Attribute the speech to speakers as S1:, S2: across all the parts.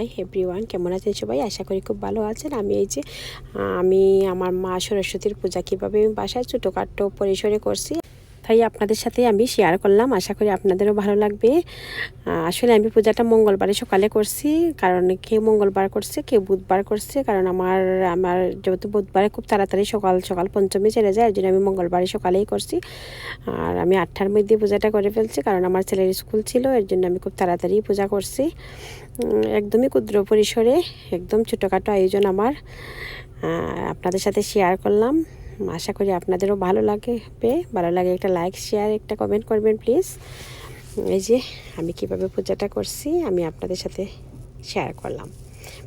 S1: Hi everyone, কেমন আছেন সবাই? আশা করি খুব ভালো আছেন। আমি আমার মা সরস্বতীর পূজা কীভাবে আমি বাসায় ছোটোখাটো পরিসরে করছি তাই আপনাদের সাথে আমি শেয়ার করলাম। আশা করি আপনাদেরও ভালো লাগবে। আসলে আমি পূজাটা মঙ্গলবারে সকালে করছি, কারণ কেউ মঙ্গলবার করছে, কেউ বুধবার করছে। কারণ আমার যেহেতু বুধবারে খুব তাড়াতাড়ি সকাল সকাল পঞ্চমী চলে যায়, এর জন্য আমি মঙ্গলবারে সকালেই করছি। আর আমি 8টার মধ্যে পূজাটা করে ফেলছি, কারণ আমার ছেলের স্কুল ছিল, এর জন্য আমি খুব তাড়াতাড়ি পূজা করছি। একদমই ক্ষুদ্র পরিসরে, একদম ছোটোখাটো আয়োজন আমার আপনাদের সাথে শেয়ার করলাম। আশা করি আপনাদেরও ভালো লাগে একটা লাইক শেয়ার একটা কমেন্ট করবেন প্লিজ। এই যে আমি কিভাবে পূজাটা করছি আমি আপনাদের সাথে শেয়ার করলাম।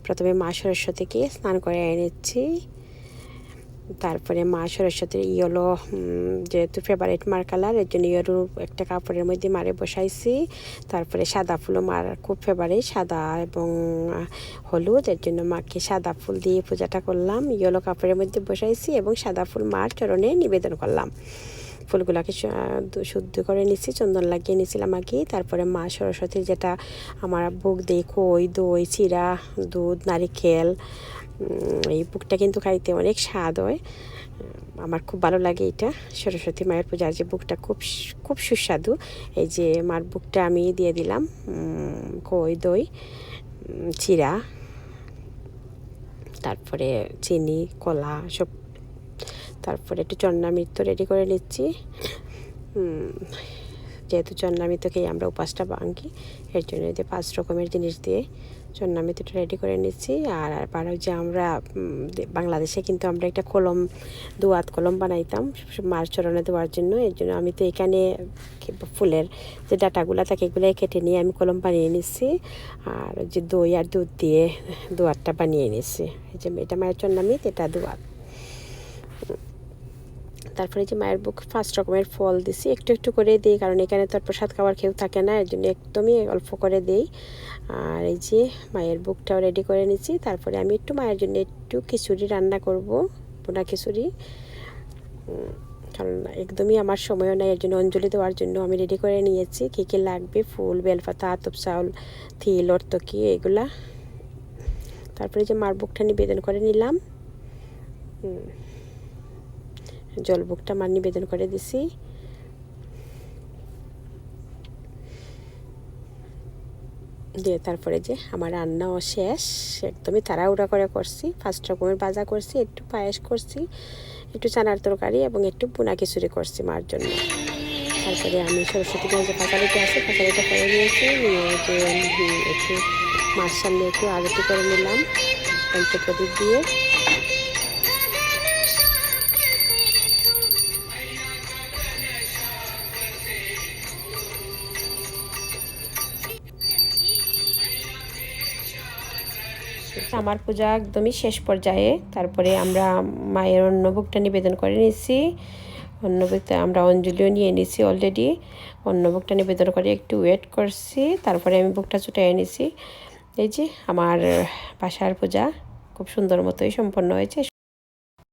S1: প্রথমে মা সরস্বতীকে স্নান করে এনেছি, তারপরে মা সরস্বতীর ইয়েলো যেহেতু ফেভারিট মার কালার, এর জন্য ইয়েলো একটা কাপড়ের মধ্যে মারে বসাইছি। তারপরে সাদা ফুলও মার খুব ফেভারিট, সাদা এবং হলুদ, এর জন্য মাকে সাদা ফুল দিয়ে পূজাটা করলাম। ইয়েলো কাপড়ের মধ্যে বসাইছি এবং সাদা ফুল মার চরণে নিবেদন করলাম। ফুলগুলোকে শুদ্ধ করে নিচ্ছি, চন্দন লাগিয়ে নিয়েছিলাম আগে। তারপরে মা সরস্বতীর যেটা আমার ভোগ দিই, খই, দই, চিরা, দুধ, নারিকেল, এই বুকটা কিন্তু খাইতে অনেক স্বাদ হয়, আমার খুব ভালো লাগে এটা। সরস্বতী মায়ের পূজার যে বুকটা খুব খুব সুস্বাদু। এই যে মার বুকটা আমি দিয়ে দিলাম, খই, দই, চিরা, তারপরে চিনি, কলা সব। তারপরে একটু চন্নামৃত রেডি করে নিচ্ছি, যেহেতু চন্নামৃতকেই আমরা উপাসটা ভাঙি, এর জন্য যে 5 রকমের জিনিস দিয়ে চন্নামৃতটা রেডি করে নিচ্ছি। আর যে আমরা বাংলাদেশে কিন্তু আমরা একটা দোয়াত কলম বানাইতাম মার চরণে দেওয়ার জন্য, এর জন্য আমি তো এখানে ফুলের যে ডাটাগুলো থাকে এগুলো কেটে নিয়ে আমি কলম বানিয়ে নিচ্ছি। আর যে দই আর দুধ দিয়ে দোয়াতটা বানিয়ে নিচ্ছি। এই যে এটা মায়ের চন্নামৃত, এটা দোয়াত। তারপরে যে মায়ের বুক 5 রকমের ফল দিছি, একটু একটু করে দিই, কারণ এখানে তো আর প্রসাদ খাওয়ার কেউ থাকে না, এর জন্য একদমই অল্প করে দিই। আর এই যে মায়ের বুকটাও রেডি করে নিচ্ছি। তারপরে আমি একটু মায়ের জন্য একটু খিচুড়ি রান্না করব, বোনা খিচুড়ি, কারণ একদমই আমার সময়ও নাই, এর জন্য অঞ্জলি দেওয়ার জন্য আমি রেডি করে নিয়েছি কী কী লাগবে, ফুল, বেলপাতা, আতপ চাউল, তিল, অর্তকি, এগুলা। তারপরে যে মার বুকটা নিবেদন করে নিলাম, জল বুকটা মার নিবেদন করে দিছি। দিয়ে তারপরে যে আমার রান্নাও শেষ, একদমই তাড়াহুড়া করে করছি। 5 রকমের ভাজা করছি, একটু পায়েস করছি, একটু চানার তরকারি এবং একটু বুনা খিচুড়ি করছি মার জন্য। তারপরে আমি সরস্বতী যে পাতালিটা আছে পাতালিটা করে নিয়েছি, নিয়ে যে একটু মার সামনে একটু আরতি করে নিলাম পঞ্চপ্রদীপ দিয়ে। আমার পূজা একদমই শেষ পর্যায়ে। তারপরে আমরা মায়ের অন্নভোগটা নিবেদন করে নিচ্ছি। অন্নভোগটা আমরা অঞ্জলিও নিয়ে নিছি অলরেডি। অন্নভোগটা নিবেদন করে একটু ওয়েট করছি, তারপরে আমি ভোগটা ছুটাই নিছি। এই যে আমার বাসার পূজা খুব সুন্দর মতোই সম্পন্ন হয়েছে।